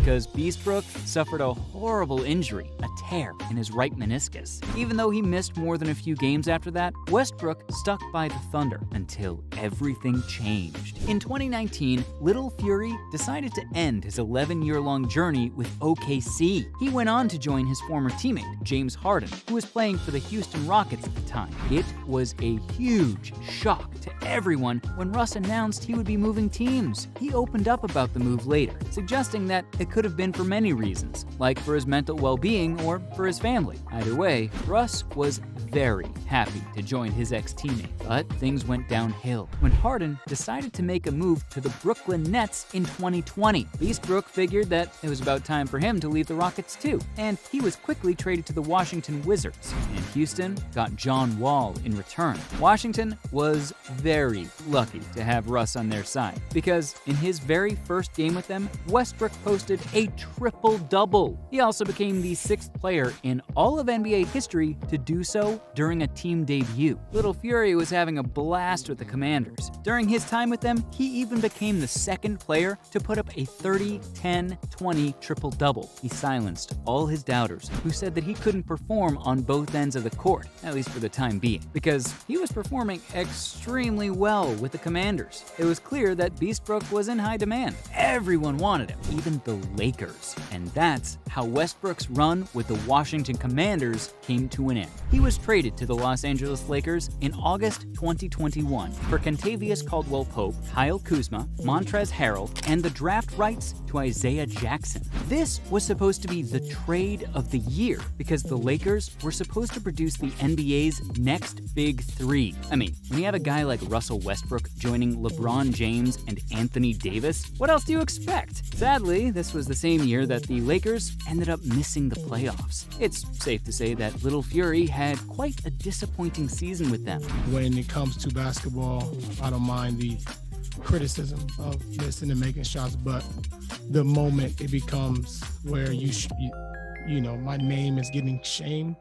because Westbrook suffered a horrible injury, a tear in his right meniscus. Even though he missed more than a few games after that, Westbrook stuck by the Thunder until everything changed. In 2019, Little Fury decided to end his 11-year-long journey with OKC. He went on to join his former teammate, James Harden, who was playing for the Houston Rockets at the time. It was a huge shock to everyone when Russ announced he would be moving teams. He opened up about the move later, suggesting that it could have been for many reasons, like for his mental well-being or for his family. Either way, Russ was very happy to join his ex-teammate, but things went downhill when Harden decided to make a move to the Brooklyn Nets in 2020. Westbrook figured that it was about time for him to leave the Rockets too, and he was quickly traded to the Washington Wizards, and Houston got John Wall in return. Washington was very lucky to have Russ on their side, because in his very first game with them, Westbrook posted a triple-double. He also became the 6th player in all of NBA history to do so during a team debut. Little Fury was having a blast with the Commanders. During his time with them, he even became the 2nd player to put up a 30-10-20 triple-double. He silenced all his doubters, who said that he couldn't perform on both ends of the court, at least for the time being, because he was performing extremely well with the Commanders. It was clear that Westbrook was in high demand. Everyone wanted him, even the Lakers. And that's how Westbrook's run with the Washington Commanders came to an end. He was traded to the Los Angeles Lakers in August 2021 for Kentavious Caldwell-Pope, Kyle Kuzma, Montrezl Harrell, and the draft rights to Isaiah Jackson. This was supposed to be the trade of the year because the Lakers were supposed to produce the NBA's next big three. I mean, when you have a guy like Russell Westbrook joining LeBron James and Anthony Davis, what else do you expect? Sadly, this was the same year that the Lakers ended up missing the playoffs. It's safe to say that Little Fury had quite a disappointing season with them. When it comes to basketball, I don't mind the criticism of missing and making shots, but the moment it becomes where my name is getting shamed,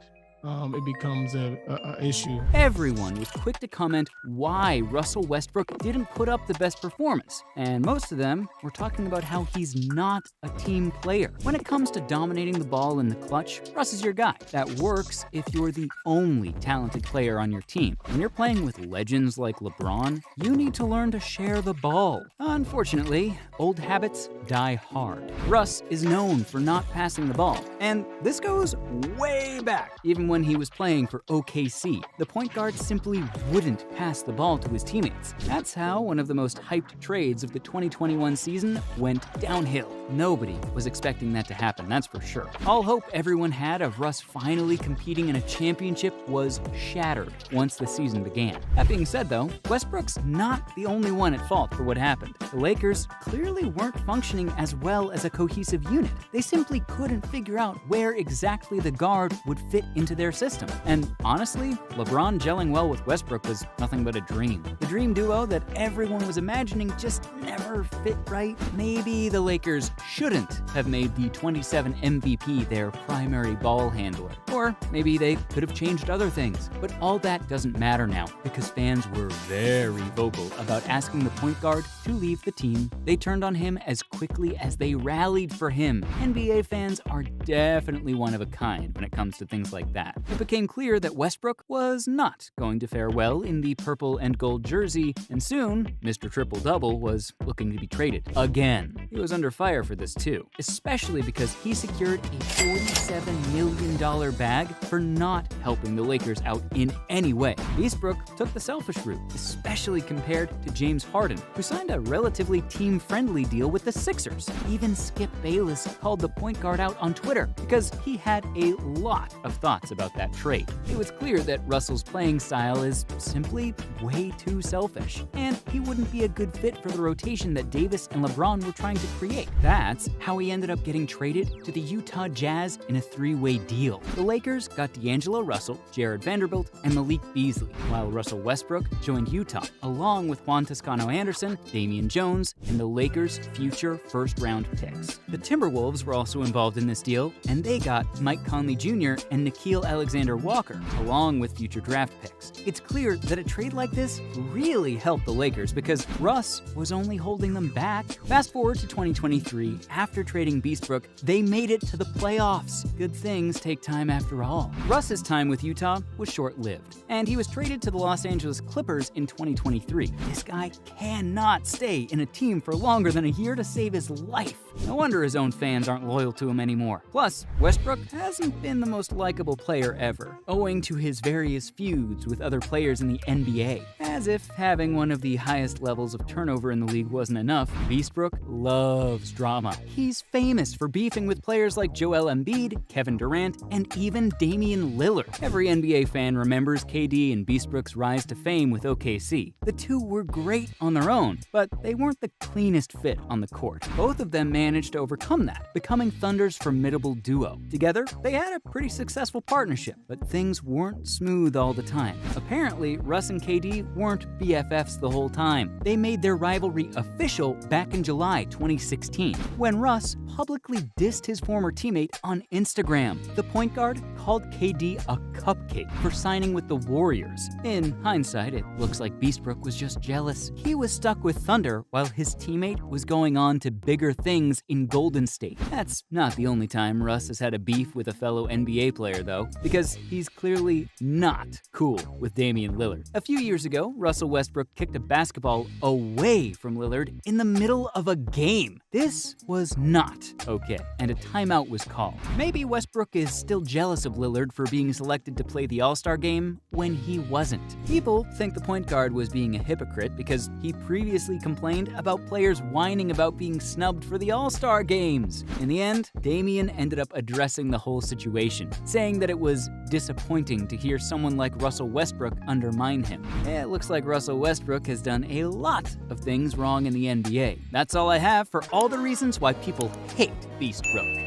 it becomes a issue. Everyone was quick to comment why Russell Westbrook didn't put up the best performance, and most of them were talking about how he's not a team player. When it comes to dominating the ball in the clutch, Russ is your guy. That works if you're the only talented player on your team. When you're playing with legends like LeBron, you need to learn to share the ball. Unfortunately, old habits die hard. Russ is known for not passing the ball, and this goes way back. Even when he was playing for OKC, the point guard simply wouldn't pass the ball to his teammates. That's how one of the most hyped trades of the 2021 season went downhill. Nobody was expecting that to happen, that's for sure. All hope everyone had of Russ finally competing in a championship was shattered once the season began. That being said though, Westbrook's not the only one at fault for what happened. The Lakers clearly weren't functioning as well as a cohesive unit. They simply couldn't figure out where exactly the guard would fit into their system. And honestly, LeBron gelling well with Westbrook was nothing but a dream. The dream duo that everyone was imagining just never fit right. Maybe the Lakers shouldn't have made the 27 MVP their primary ball handler. Or maybe they could have changed other things. But all that doesn't matter now because fans were very vocal about asking the point guard to leave the team. They turned on him as quickly as they rallied for him. NBA fans are definitely one of a kind when it comes to things like that. It became clear that Westbrook was not going to fare well in the purple and gold jersey, and soon, Mr. Triple-Double was looking to be traded again. He was under fire for this too, especially because he secured a $47 million bag for not helping the Lakers out in any way. Westbrook took the selfish route, especially compared to James Harden, who signed a relatively team-friendly deal with the Sixers. Even Skip Bayless called the point guard out on Twitter because he had a lot of thoughts about that trade. It was clear that Russell's playing style is simply way too selfish, and he wouldn't be a good fit for the rotation that Davis and LeBron were trying to create. That's how he ended up getting traded to the Utah Jazz in a 3-way deal. The Lakers got D'Angelo Russell, Jared Vanderbilt, and Malik Beasley, while Russell Westbrook joined Utah, along with Juan Toscano-Anderson, Damian Jones, and the Lakers' future first-round picks. The Timberwolves were also involved in this deal, and they got Mike Conley Jr. and Nickeil Alexander-Walker, along with future draft picks. It's clear that a trade like this really helped the Lakers because Russ was only holding them back. Fast forward to 2023, after trading Westbrook, they made it to the playoffs. Good things take time after all. Russ's time with Utah was short-lived, and he was traded to the Los Angeles Clippers in 2023. This guy cannot stay in a team for longer than a year to save his life. No wonder his own fans aren't loyal to him anymore. Plus, Westbrook hasn't been the most likable player ever, owing to his various feuds with other players in the NBA. As if having one of the highest levels of turnover in the league wasn't enough, Westbrook loves drama. He's famous for beefing with players like Joel Embiid, Kevin Durant, and even Damian Lillard. Every NBA fan remembers KD and Westbrook's rise to fame with OKC. The two were great on their own, but they weren't the cleanest fit on the court. Both of them managed to overcome that, becoming Thunder's formidable duo. Together, they had a pretty successful partnership, but things weren't smooth all the time. Apparently, Russ and KD weren't BFFs the whole time. They made their rivalry official back in July 2016, when Russ publicly dissed his former teammate on Instagram. The point guard called KD a cupcake for signing with the Warriors. In hindsight, it looks like Westbrook was just jealous. He was stuck with Thunder while his teammate was going on to bigger things in Golden State. That's not the only time Russ has had a beef with a fellow NBA player, though, because he's clearly not cool with Damian Lillard. A few years ago, Russell Westbrook kicked a basketball away from Lillard in the middle of a game. This was not okay, and a timeout was called. Maybe Westbrook is still jealous of Lillard for being selected to play the All-Star game when he wasn't. People think the point guard was being a hypocrite because he previously complained about players whining about being snubbed for the All-Star games. In the end, Damian ended up addressing the whole situation, saying that it was disappointing to hear someone like Russell Westbrook undermine him. It looks like Russell Westbrook has done a lot of things wrong in the NBA. That's all I have for all the reasons why people hate Westbrook.